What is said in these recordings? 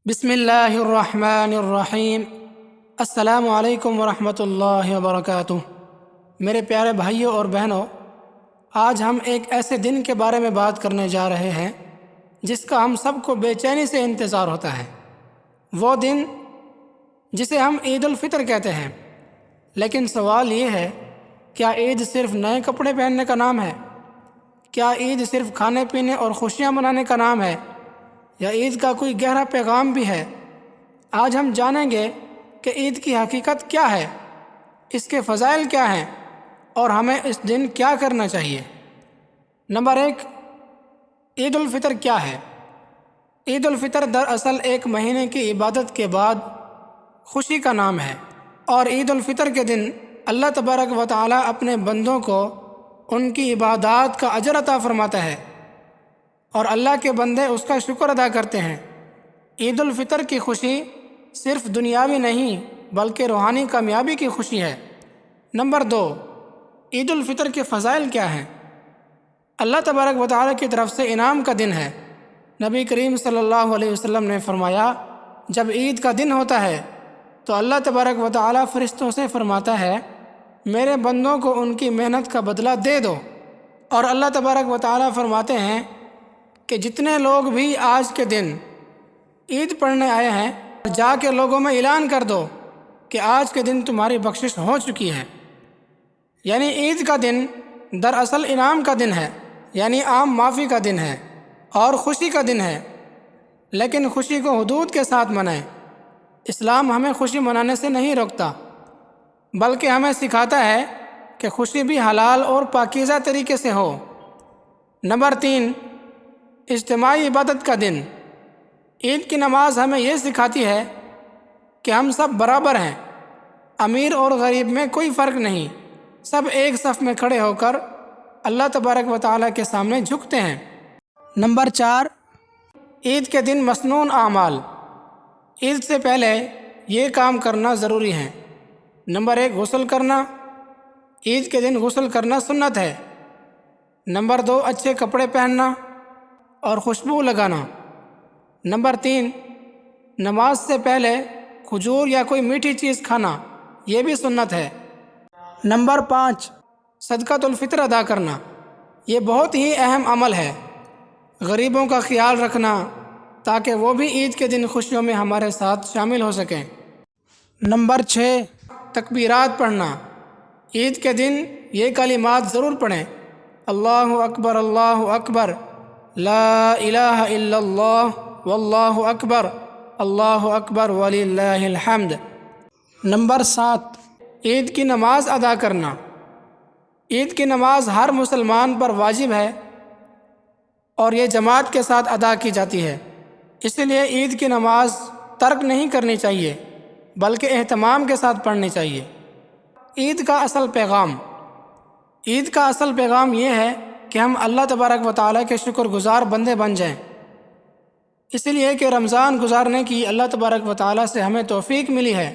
بسم اللہ الرحمن الرحیم۔ السلام علیکم ورحمۃ اللہ وبرکاتہ۔ میرے پیارے بھائیوں اور بہنوں، آج ہم ایک ایسے دن کے بارے میں بات کرنے جا رہے ہیں جس کا ہم سب کو بے چینی سے انتظار ہوتا ہے۔ وہ دن جسے ہم عید الفطر کہتے ہیں۔ لیکن سوال یہ ہے، کیا عید صرف نئے کپڑے پہننے کا نام ہے؟ کیا عید صرف کھانے پینے اور خوشیاں منانے کا نام ہے، یا عید کا کوئی گہرا پیغام بھی ہے؟ آج ہم جانیں گے کہ عید کی حقیقت کیا ہے، اس کے فضائل کیا ہیں، اور ہمیں اس دن کیا کرنا چاہیے۔ نمبر 1، عید الفطر کیا ہے؟ عید الفطر دراصل ایک مہینے کی عبادت کے بعد خوشی کا نام ہے، اور عید الفطر کے دن اللہ تبارک و تعالی اپنے بندوں کو ان کی عبادات کا اجر عطا فرماتا ہے، اور اللہ کے بندے اس کا شکر ادا کرتے ہیں۔ عید الفطر کی خوشی صرف دنیاوی نہیں بلکہ روحانی کامیابی کی خوشی ہے۔ نمبر 2، عید الفطر کے فضائل کیا ہیں؟ اللہ تبارک و تعالی کی طرف سے انعام کا دن ہے۔ نبی کریم صلی اللہ علیہ وسلم نے فرمایا، جب عید کا دن ہوتا ہے تو اللہ تبارک و تعالی فرشتوں سے فرماتا ہے، میرے بندوں کو ان کی محنت کا بدلہ دے دو۔ اور اللہ تبارک و تعالی فرماتے ہیں کہ جتنے لوگ بھی آج کے دن عید پڑھنے آئے ہیں، جا کے لوگوں میں اعلان کر دو کہ آج کے دن تمہاری بخشش ہو چکی ہے۔ یعنی عید کا دن دراصل انعام کا دن ہے، یعنی عام معافی کا دن ہے اور خوشی کا دن ہے، لیکن خوشی کو حدود کے ساتھ منائیں۔ اسلام ہمیں خوشی منانے سے نہیں روکتا، بلکہ ہمیں سکھاتا ہے کہ خوشی بھی حلال اور پاکیزہ طریقے سے ہو۔ نمبر 3، اجتماعی عبادت کا دن۔ عید کی نماز ہمیں یہ سکھاتی ہے کہ ہم سب برابر ہیں، امیر اور غریب میں کوئی فرق نہیں، سب ایک صف میں کھڑے ہو کر اللہ تبارک و تعالیٰ کے سامنے جھکتے ہیں۔ نمبر 4، عید کے دن مسنون اعمال۔ عید سے پہلے یہ کام کرنا ضروری ہے۔ نمبر 1، غسل کرنا۔ عید کے دن غسل کرنا سنت ہے۔ نمبر 2، اچھے کپڑے پہننا اور خوشبو لگانا۔ نمبر 3، نماز سے پہلے کھجور یا کوئی میٹھی چیز کھانا، یہ بھی سنت ہے۔ نمبر 5، صدقۃ الفطر ادا کرنا۔ یہ بہت ہی اہم عمل ہے، غریبوں کا خیال رکھنا تاکہ وہ بھی عید کے دن خوشیوں میں ہمارے ساتھ شامل ہو سکیں۔ نمبر 6، تکبیرات پڑھنا۔ عید کے دن یہ کلمات ضرور پڑھیں، اللہ اکبر اللہ اکبر، لا الہ الا اللہ واللہ اکبر، اللہ اکبر وللہ الحمد۔ نمبر 7، عید کی نماز ادا کرنا۔ عید کی نماز ہر مسلمان پر واجب ہے اور یہ جماعت کے ساتھ ادا کی جاتی ہے، اس لیے عید کی نماز ترک نہیں کرنی چاہیے بلکہ اہتمام کے ساتھ پڑھنی چاہیے۔ عید کا اصل پیغام۔ عید کا اصل پیغام یہ ہے کہ ہم اللہ تبارک و تعالیٰ کے شکر گزار بندے بن جائیں، اس لیے کہ رمضان گزارنے کی اللہ تبارک و تعالیٰ سے ہمیں توفیق ملی ہے،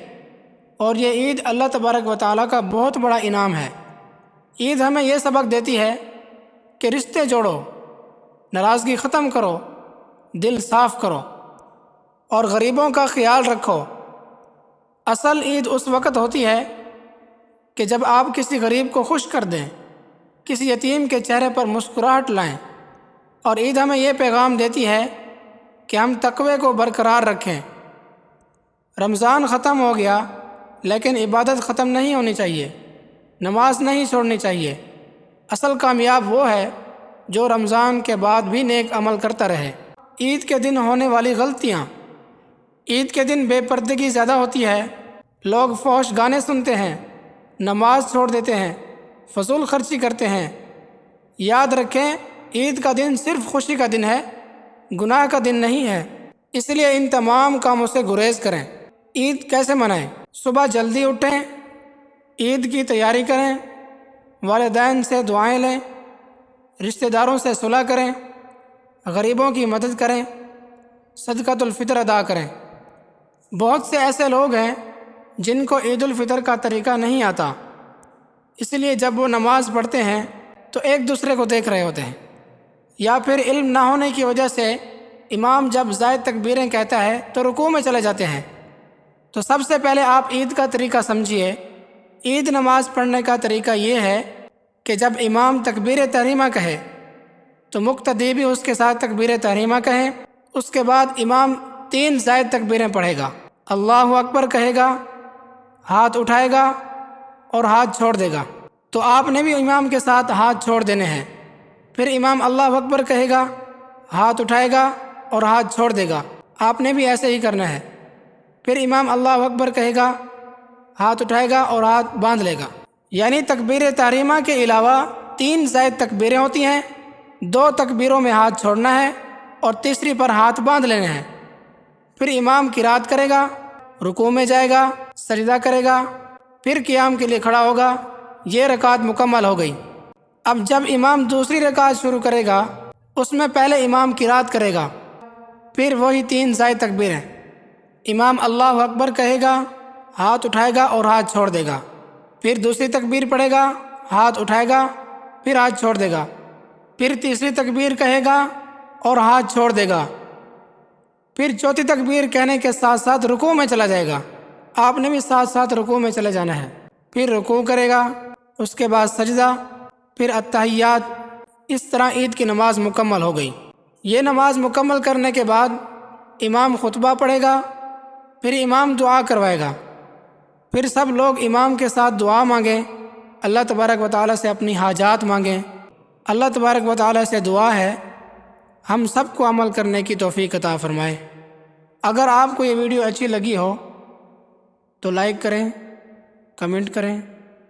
اور یہ عید اللہ تبارک و تعالیٰ کا بہت بڑا انعام ہے۔ عید ہمیں یہ سبق دیتی ہے کہ رشتے جوڑو، ناراضگی ختم کرو، دل صاف کرو، اور غریبوں کا خیال رکھو۔ اصل عید اس وقت ہوتی ہے کہ جب آپ کسی غریب کو خوش کر دیں، کسی یتیم کے چہرے پر مسکراہٹ لائیں، اور عید ہمیں یہ پیغام دیتی ہے کہ ہم تقوی کو برقرار رکھیں۔ رمضان ختم ہو گیا لیکن عبادت ختم نہیں ہونی چاہیے، نماز نہیں چھوڑنی چاہیے۔ اصل کامیاب وہ ہے جو رمضان کے بعد بھی نیک عمل کرتا رہے۔ عید کے دن ہونے والی غلطیاں۔ عید کے دن بے پردگی زیادہ ہوتی ہے، لوگ فحش گانے سنتے ہیں، نماز چھوڑ دیتے ہیں، فضول خرچی کرتے ہیں۔ یاد رکھیں، عید کا دن صرف خوشی کا دن ہے، گناہ کا دن نہیں ہے، اس لیے ان تمام کاموں سے گریز کریں۔ عید کیسے منائیں؟ صبح جلدی اٹھیں، عید کی تیاری کریں، والدین سے دعائیں لیں، رشتہ داروں سے صلح کریں، غریبوں کی مدد کریں، صدقۃ الفطر ادا کریں۔ بہت سے ایسے لوگ ہیں جن کو عید الفطر کا طریقہ نہیں آتا، اس لیے جب وہ نماز پڑھتے ہیں تو ایک دوسرے کو دیکھ رہے ہوتے ہیں، یا پھر علم نہ ہونے کی وجہ سے امام جب زائد تکبیریں کہتا ہے تو رکوع میں چلے جاتے ہیں۔ تو سب سے پہلے آپ عید کا طریقہ سمجھیے۔ عید نماز پڑھنے کا طریقہ یہ ہے کہ جب امام تکبیر تحریمہ کہے تو مقتدی بھی اس کے ساتھ تکبیر تحریمہ کہیں۔ اس کے بعد امام 3 زائد تکبیریں پڑھے گا، اللہ اکبر کہے گا، ہاتھ اٹھائے گا اور ہاتھ چھوڑ دے گا۔ تو آپ نے بھی امام کے ساتھ ہاتھ چھوڑ دینے ہیں۔ پھر امام اللہ اکبر کہے گا، ہاتھ اٹھائے گا اور ہاتھ چھوڑ دے گا، آپ نے بھی ایسے ہی کرنا ہے۔ پھر امام اللہ اکبر کہے گا، ہاتھ اٹھائے گا اور ہاتھ باندھ لے گا۔ یعنی تکبیر تحریمہ کے علاوہ 3 زائد تکبیریں ہوتی ہیں، 2 تکبیروں میں ہاتھ چھوڑنا ہے اور تیسری پر ہاتھ باندھ لینے ہیں۔ پھر امام قرات کرے گا، رکوع میں جائے گا، سجدہ کرے گا، پھر قیام کے لیے کھڑا ہوگا۔ یہ رکعت مکمل ہو گئی۔ اب جب امام دوسری رکعت شروع کرے گا اس میں پہلے امام قرات کرے گا، پھر وہی 3 زائد تکبیریں۔ امام اللہ اکبر کہے گا، ہاتھ اٹھائے گا اور ہاتھ چھوڑ دے گا، پھر دوسری تکبیر پڑھے گا، ہاتھ اٹھائے گا، پھر ہاتھ چھوڑ دے گا، پھر تیسری تکبیر کہے گا اور ہاتھ چھوڑ دے گا، پھر چوتھی تکبیر کہنے کے ساتھ ساتھ رکوع میں چلا جائے گا۔ آپ نے بھی ساتھ ساتھ رکوع میں چلے جانا ہے۔ پھر رکوع کرے گا، اس کے بعد سجدہ، پھر التحیات۔ اس طرح عید کی نماز مکمل ہو گئی۔ یہ نماز مکمل کرنے کے بعد امام خطبہ پڑھے گا، پھر امام دعا کروائے گا، پھر سب لوگ امام کے ساتھ دعا مانگیں، اللہ تبارک و تعالیٰ سے اپنی حاجات مانگیں۔ اللہ تبارک و تعالیٰ سے دعا ہے ہم سب کو عمل کرنے کی توفیق عطا فرمائے۔ اگر آپ کو یہ ویڈیو اچھی لگی ہو تو لائک کریں، کمنٹ کریں،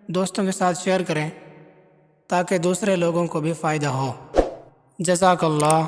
دوستوں کے ساتھ شیئر کریں تاکہ دوسرے لوگوں کو بھی فائدہ ہو۔ جزاک اللہ۔